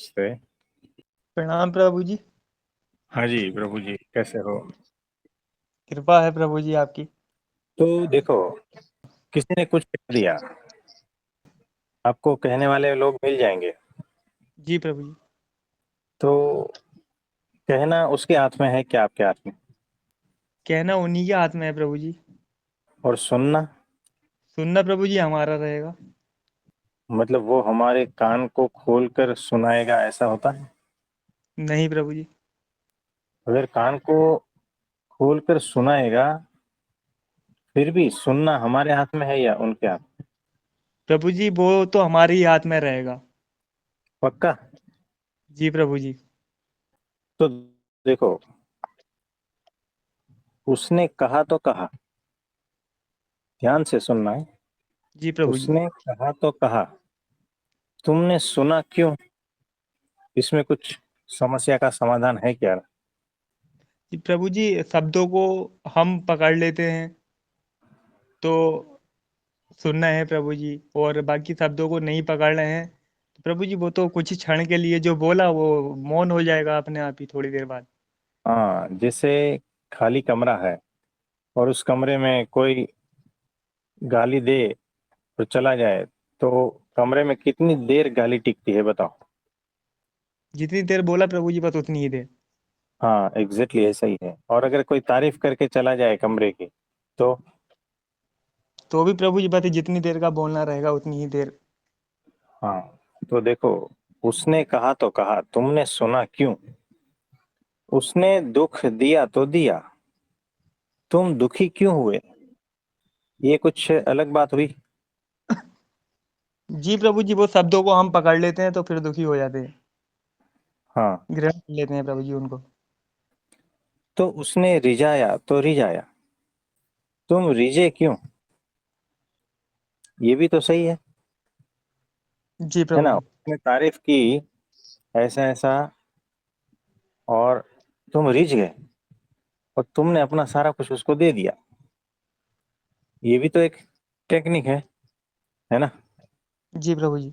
नमस्ते। प्रणाम प्रभु जी। हाँ जी, प्रभु जी कैसे हो? कृपा है प्रभु जी आपकी। तो देखो, किसी ने कुछ कह दिया, आपको कहने वाले लोग मिल जाएँगे। जी प्रभु जी। तो कहना उसके हाथ में है कि आपके हाथ में? कहना उन्हीं के हाथ में है प्रभु जी। और सुनना, सुनना प्रभु जी हमारा रहेगा। मतलब वो हमारे कान को खोलकर सुनाएगा, ऐसा होता है? नहीं प्रभु जी। अगर कान को खोलकर सुनाएगा, फिर भी सुनना हमारे हाथ में है या उनके हाथ में? प्रभु जी वो तो हमारे ही हाथ में रहेगा। पक्का? जी प्रभु जी। तो देखो, उसने कहा तो कहा, ध्यान से सुनना है। जी प्रभु जी। उसने कहा तो कहा, तुमने सुना क्यों? इसमें कुछ समस्या का समाधान है क्या? जी प्रभु जी, शब्दों को हम पकड़ लेते हैं तो सुनना है प्रभु जी, और बाकी शब्दों को नहीं पकड़ रहे हैं तो प्रभु जी वो तो कुछ ही क्षण के लिए जो बोला वो मौन हो जाएगा अपने आप ही थोड़ी देर बाद। हाँ, जैसे खाली कमरा है और उस कमरे में कोई गाली दे और चला जाए, तो कमरे में कितनी देर गाली टिकती है बताओ? जितनी देर बोला प्रभु जी बस उतनी ही देर। हाँ, एग्जैक्टली ऐसा ही है। और अगर कोई तारीफ करके चला जाए कमरे की, तो तो भी प्रभु जी बस जितनी देर का बोलना रहेगा उतनी ही देर। हाँ, तो देखो, उसने कहा तो कहा, तुमने सुना क्यों? उसने दुख दिया तो दिया, तुम दुखी क्यों हुए? ये कुछ अलग बात हुई। जी प्रभु जी, वो शब्दों को हम पकड़ लेते हैं तो फिर दुखी हो जाते हैं। हाँ, ग्रहण कर लेते हैं प्रभु जी उनको। तो उसने रिझाया तो रिझाया, तुम रिझे क्यों? ये भी तो सही जी है प्रभु ना? जी। उसने तारीफ की, ऐसा ऐसा, और तुम रिझ गए और तुमने अपना सारा कुछ उसको दे दिया। ये भी तो एक टेक्निक है ना? जी प्रभु जी।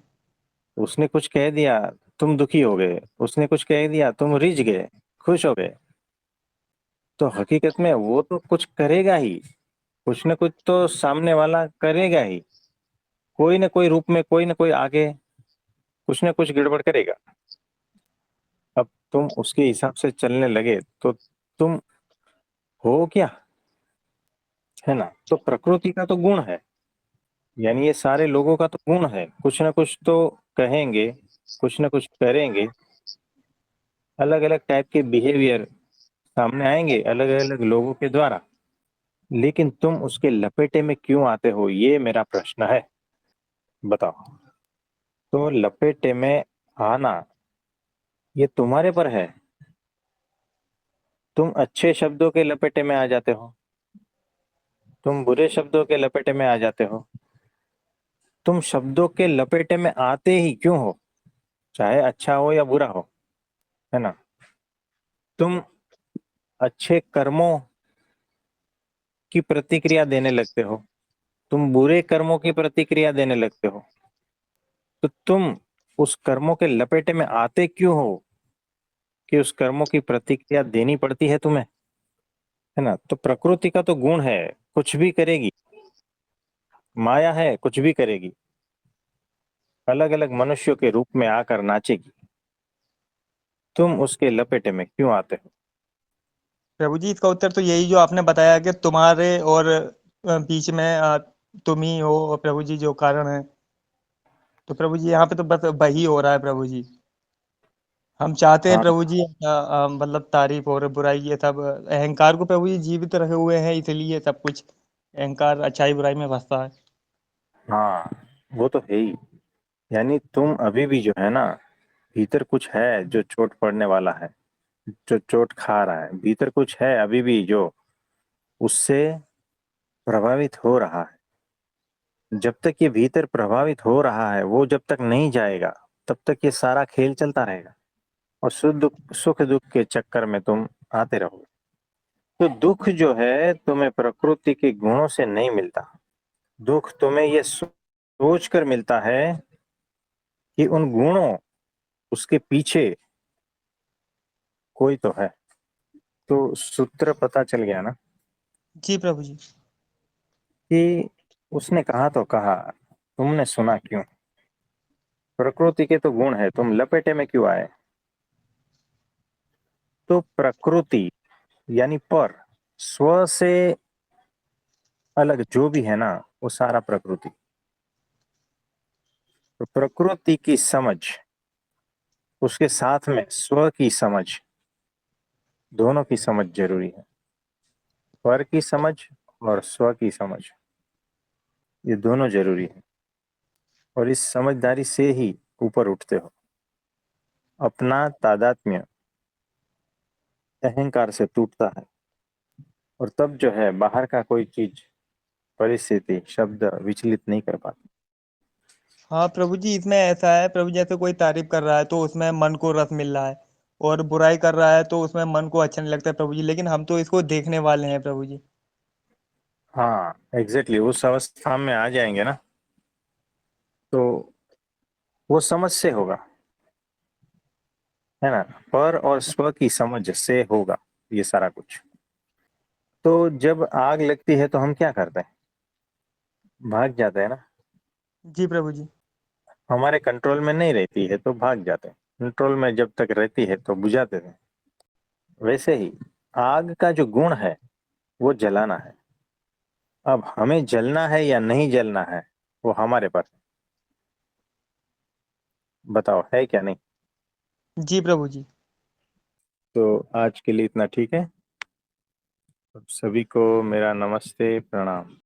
उसने कुछ कह दिया, तुम दुखी हो गए। उसने कुछ कह दिया, तुम रिझ गए, खुश हो गए। तो हकीकत में वो तो कुछ करेगा ही, कुछ न कुछ तो सामने वाला करेगा ही। कोई न कोई रूप में, कोई न कोई आगे कुछ न कुछ गड़बड़ करेगा। अब तुम उसके हिसाब से चलने लगे तो तुम हो क्या? है ना? तो प्रकृति का तो गुण है, यानी ये सारे लोगों का तो गुण है, कुछ ना कुछ तो कहेंगे, कुछ ना कुछ करेंगे। अलग अलग टाइप के बिहेवियर सामने आएंगे अलग अलग लोगों के द्वारा। लेकिन तुम उसके लपेटे में क्यों आते हो, ये मेरा प्रश्न है। बताओ। तो लपेटे में आना, ये तुम्हारे पर है। तुम अच्छे शब्दों के लपेटे में आ जाते हो, तुम बुरे शब्दों के लपेटे में आ जाते हो। तुम शब्दों के लपेटे में आते ही क्यों हो, चाहे अच्छा हो या बुरा हो? है ना? तुम अच्छे कर्मों की प्रतिक्रिया देने लगते हो, तुम बुरे कर्मों की प्रतिक्रिया देने लगते हो। तो तुम उस कर्मों के लपेटे में आते क्यों हो कि उस कर्मों की प्रतिक्रिया देनी पड़ती है तुम्हें? है ना? तो प्रकृति का तो गुण है, कुछ भी करेगी। माया है, कुछ भी करेगी। अलग अलग मनुष्यों के रूप में आकर नाचेगी। तुम उसके लपेटे में क्यों आते हो? प्रभु जी इसका उत्तर तो यही जो आपने बताया कि तुम्हारे और बीच में तुम ही हो और प्रभु जी जो कारण है। तो प्रभु जी यहाँ पे तो बस वही हो रहा है प्रभु जी। हम चाहते हैं हाँ, प्रभु जी मतलब तारीफ और बुराई ये सब अहंकार को प्रभु जी जीवित रखे हुए हैं, इसलिए सब कुछ अहंकार अच्छाई बुराई में फंसता है। हाँ, वो तो है ही। यानी तुम अभी भी जो है ना, भीतर कुछ है जो चोट पड़ने वाला है, जो चोट खा रहा है। भीतर कुछ है अभी भी जो उससे प्रभावित हो रहा है। जब तक ये भीतर प्रभावित हो रहा है, वो जब तक नहीं जाएगा, तब तक ये सारा खेल चलता रहेगा। और सुख दुख के चक्कर में तुम आते रहोगे। तो दुख जो है तुम्हें प्रकृति के गुणों से नहीं मिलता। दुख तुम्हें ये सोच कर मिलता है कि उन गुणों उसके पीछे कोई तो है। तो सूत्र पता चल गया ना जी प्रभु जी। कि उसने कहा तो कहा, तुमने सुना क्यों? प्रकृति के तो गुण है, तुम लपेटे में क्यों आए? तो प्रकृति यानी पर, स्व से अलग जो भी है ना, वो सारा प्रकृति। तो प्रकृति की समझ, उसके साथ में स्व की समझ, दोनों की समझ जरूरी है। पर की समझ और स्व की समझ, ये दोनों जरूरी है। और इस समझदारी से ही ऊपर उठते हो। अपना तादात्म्य अहंकार से टूटता है, और तब जो है बाहर का कोई चीज, परिस्थिति, शब्द विचलित नहीं कर पाती। हाँ प्रभु जी, इसमें ऐसा है प्रभु, जैसे कोई तारीफ कर रहा है तो उसमें मन को रस मिल रहा है, और बुराई कर रहा है तो उसमें मन को अच्छा नहीं लगता है प्रभु जी, लेकिन हम तो इसको देखने वाले हैं प्रभु जी। हाँ एग्जैक्टली, उस अवस्था में आ जाएंगे ना, तो वो समझ से होगा, है ना। पर और स्व की समझ से होगा ये सारा कुछ। तो जब आग लगती है तो हम क्या करते हैं? भाग जाते हैं ना। जी प्रभु जी। हमारे कंट्रोल में नहीं रहती है तो भाग जाते हैं, कंट्रोल में जब तक रहती है तो बुझाते हैं। वैसे ही आग का जो गुण है वो जलाना है। अब हमें जलना है या नहीं जलना है, वो हमारे पर है। बताओ है क्या नहीं? जी प्रभु जी। तो आज के लिए इतना ठीक है। अब सभी को मेरा नमस्ते, प्रणाम।